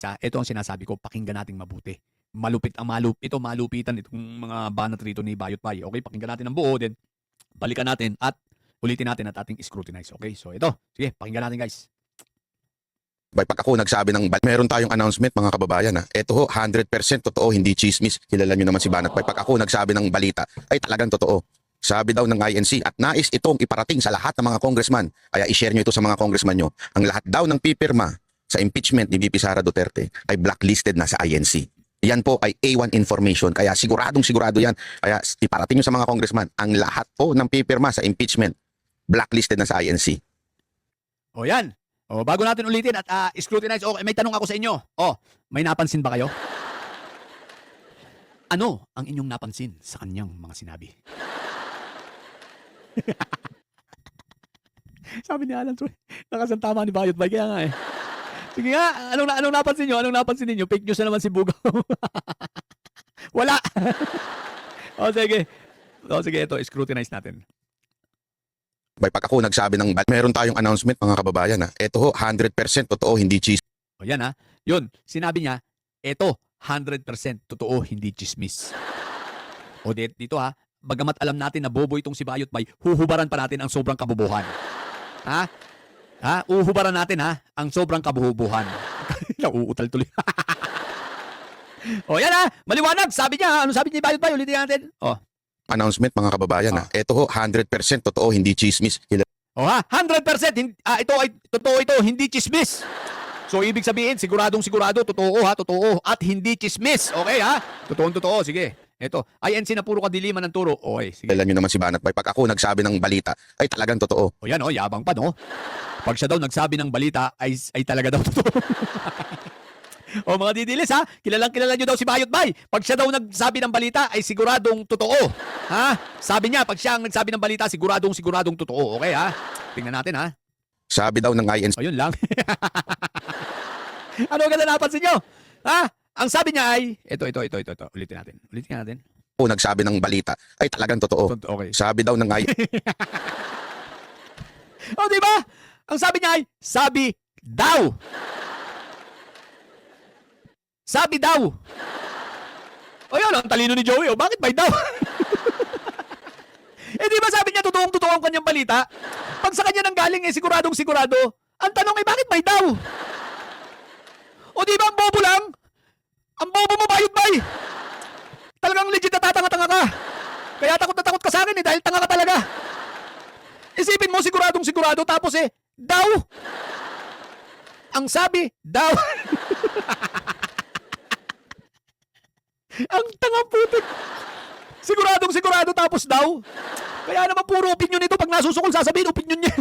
Ito ang sinasabi ko, pakinggan nating mabuti. Ito malupitan itong mga banat rito ni Bayot Bay. Okay, pakinggan natin ang buo, then balikan natin at ulitin natin at ating scrutinize. Okay, so ito, sige, pakinggan natin guys. Pag ako nagsabi ng meron tayong announcement mga kababayan ha. Ito ho, 100% totoo, hindi chismis. Kilala nyo naman si Banat Bay. Pag ako nagsabi ng balita, ay talagang totoo. Sabi daw ng INC at nais itong iparating sa lahat ng mga congressman. Kaya i-share nyo ito sa mga congressman nyo. Ang lahat daw ng pipirma sa impeachment ni VP Sara Duterte ay blacklisted na sa INC. Yan po ay A1 information. Kaya siguradong sigurado yan. Kaya iparating nyo sa mga congressman. Ang lahat po ng pipirma sa impeachment blacklisted na sa INC. O yan. O, bago natin ulitin at scrutinize, okay, may tanong ako sa inyo. O, may napansin ba kayo? Ano ang inyong napansin sa kanyang mga sinabi? Sabi ni Alan, nakasantama ni Bayot Bay, kaya nga eh. Sige nga, anong napansin nyo? Anong napansin ninyo? Fake news na naman si Bugaw. Wala. O sige. O sige, ito, scrutinize natin. Pag ako nagsabi ng meron tayong announcement mga kababayan ha. Ito ho, 100% totoo, hindi chismis. O yan ha. Yun, sinabi niya, ito, 100% totoo, hindi chismis. O dito ha, bagamat alam natin na bobo itong si Bayot Bay, huhubaran pa natin ang sobrang kabubuhan. Ha? Ha? Uhubaran natin ha, ang sobrang kabubuhan. Nauutal tuloy. O yan ha, maliwanag. Sabi niya, ano sabi ni Bayot Bay? Ulitin natin. O. Announcement mga kababayan ha. Ito ho, 100% totoo, hindi chismis. O ha, 100%. Ito ay totoo ito, hindi chismis. So ibig sabihin, siguradong sigurado, totoo ha, totoo. At hindi chismis. Okay ha? Totoong totoo, sige. Ito, INC na puro kadiliman ng turo. Okay, sige. Kilala nyo naman si Banat Bay. Pag ako nagsabi ng balita, ay talagang totoo. O yan o, yabang pa no? Pag siya daw nagsabi ng balita, ay talaga daw totoo. O mga didilis ha, kilala nyo daw si Bayot Bay. Pag siya daw nagsabi ng balita, ay siguradong totoo. Ha? Sabi niya, pag siya ang nagsabi ng balita, siguradong totoo. Okay ha? Tingnan natin ha. Sabi daw ng INC. O yun lang. Ano ang ganda napansin nyo? Ha? Ang sabi niya ay, ito. Ulitin natin. Ako nagsabi ng balita, ay talagang totoo. Okay. Sabi daw ng INC. O diba? Ang sabi niya ay, sabi daw. Sabi daw. O yun, ang talino ni Joey. O bakit may daw? Eh di ba sabi niya, totoong-totoo ang kanyang balita? Pag sa kanya nang galing, siguradong sigurado. Ang tanong ay, bakit may daw? O di ba ang bobo lang? Ang bobo mo, Bayot Bay. Talagang legit na tatanga-tanga ka. Kaya takot na takot ka sa akin dahil tanga ka talaga. Isipin mo, siguradong sigurado, tapos daw. Ang sabi, daw. Ang tanga putik. Siguradong sigurado tapos daw. Kaya naman puro opinion nito. Pag nasusukol, sasabihin opinion niya.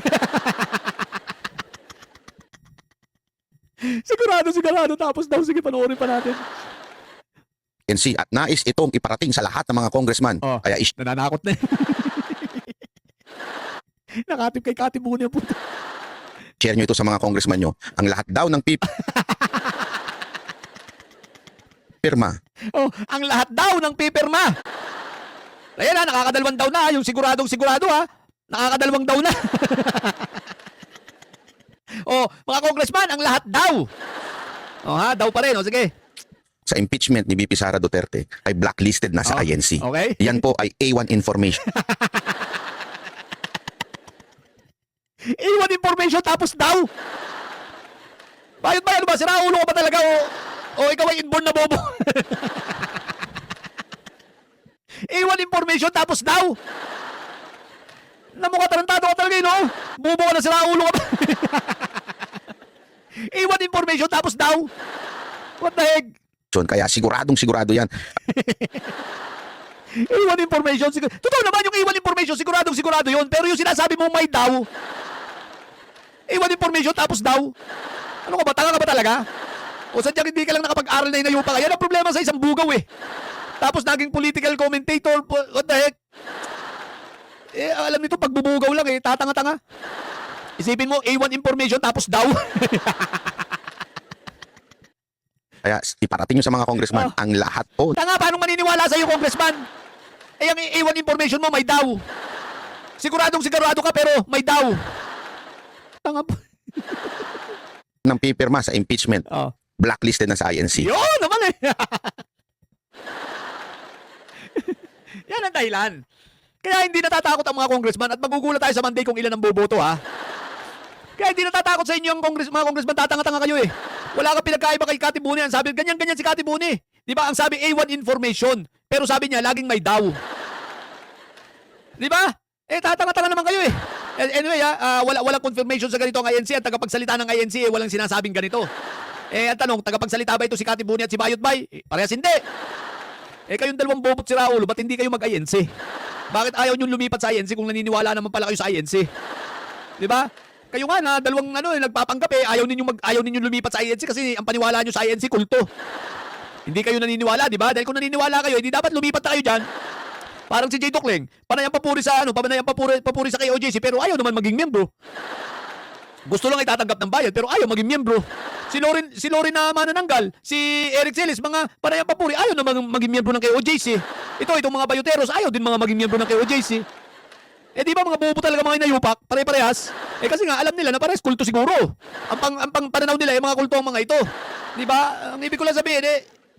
Sigurado tapos daw. Sige, panoorin pa natin. INC at nais itong iparating sa lahat ng mga congressman. Oh, Kaya nananakot na. Nakatip kay Katib muna yung puto. share nyo ito sa mga congressman nyo. Ang lahat daw ng pirma. Oh, ang lahat daw ng pipirma. Ayan ha, nakakadalawang daw na. Yung siguradong sigurado ha. Nakakadalawang daw na. Oh, mga congressman, ang lahat daw. Oh ha, daw pa rin. O sige. Sa impeachment ni VP Sara Duterte ay blacklisted na sa INC. Okay. Yan po ay A1 information. A1 information tapos daw. Bayot ba? Ano ba? Sira ulo ka ba talaga? O ikaw ay inborn na bobo? A1 information tapos daw. Namukha tarantado ka talaga yun, no? Bobo ka na, sira ulo ka ba? A1 information tapos daw. What the heck? Kaya siguradong sigurado yan. A1 information. Totoo naman yung A1 information. Siguradong sigurado yun. Pero yung sinasabi mo may daw. A1 information tapos daw. Ano ka ba? Tanga ka ba talaga? O sadyang hindi ka lang nakapag-aral na inayupa ka. Yan ang problema sa isang bugaw eh. Tapos naging political commentator. What the heck? Alam nito, pagbubugaw lang eh. Tatanga-tanga. Isipin mo, A1 information tapos daw. Kaya iparating nyo sa mga congressman ang lahat po. Tanga, paano maniniwala sa'yo, congressman? Ang A1 information mo may daw. Siguradong sigurado ka pero may daw. Tanga po. Ng pipirma sa impeachment. blacklisted na sa INC. Yun naman eh. Yan ang dahilan. Kaya hindi natatakot ang mga congressman at magugulat tayo sa Monday kung ilan ang boboto ha. Kaya hindi natatakot sa inyo ang mga congressman, tatanga-tanga kayo eh. Wala kang pinagkaiba kay Kati Buni. Ang sabi, ganyan-ganyan si Kati Buni. Di ba? Ang sabi, A1 information. Pero sabi niya, laging may daw. Di ba? Tatanga-tanga naman kayo eh. Anyway walang confirmation sa ganito ang INC at tagapagsalita ng INC walang sinasabing ganito. Ang tanong, tagapagsalita ba ito si Kati Buni at si Bayot Bay? Parehas hindi. Kayong dalawang bobot si Raulo, ba't hindi kayo mag-INC? Bakit ayaw nyo lumipat sa INC kung naniniwala naman pala kayo sa INC? Di ba? Kayo nga na dalawang nagpapanggap ayaw ninyo lumipat sa INC kasi ang paniwala nyo sa INC kulto. Hindi kayo naniniwala, di ba? Dahil kung naniniwala kayo, hindi dapat lumipat na kayo diyan. Parang si J. Dokling, panayang papuri sa KOJC pero ayaw naman maging miyembro. Gusto lang itatanggap ng bayad pero ayaw maging miyembro. Si Lorin na manananggal, si Eric Celis, mga panayang papuri, ayaw naman maging miyembro ng KOJC. Itong mga bayoteros, ayaw din mga maging miyembro ng KOJC. Di ba mga bobo talaga mga inayupak, pare-parehas? Kasi nga alam nila na parehas kulto siguro. Ang pananaw nila mga kulto ang mga ito. Di ba? Ang ibig ko lang sabihin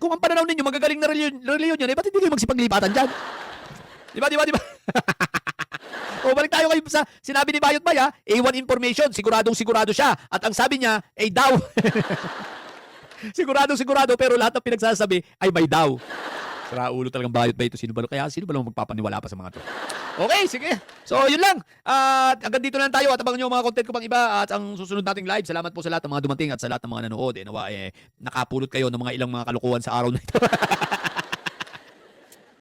kung ang pananaw ninyo magagaling na reliyon yan, ba't hindi kayo magsipaglipatan dyan? Di ba? O balik tayo kayo sa sinabi ni Bayot Bay A1 information, sigurado siya. At ang sabi niya ay daw. sigurado pero lahat ng pinagsasabi ay may daw. Sira ulo talagang Bayot Bay ito. Sino ba naman magpapaniwala pa sa mga to? Okay, sige. So, yun lang. At hanggang dito na lang tayo at abangan nyo mga content ko pang iba at ang susunod nating live. Salamat po sa lahat ng mga dumating at sa lahat ng mga nanood. Nawa nakapulot kayo ng mga ilang mga kalokohan sa araw na ito.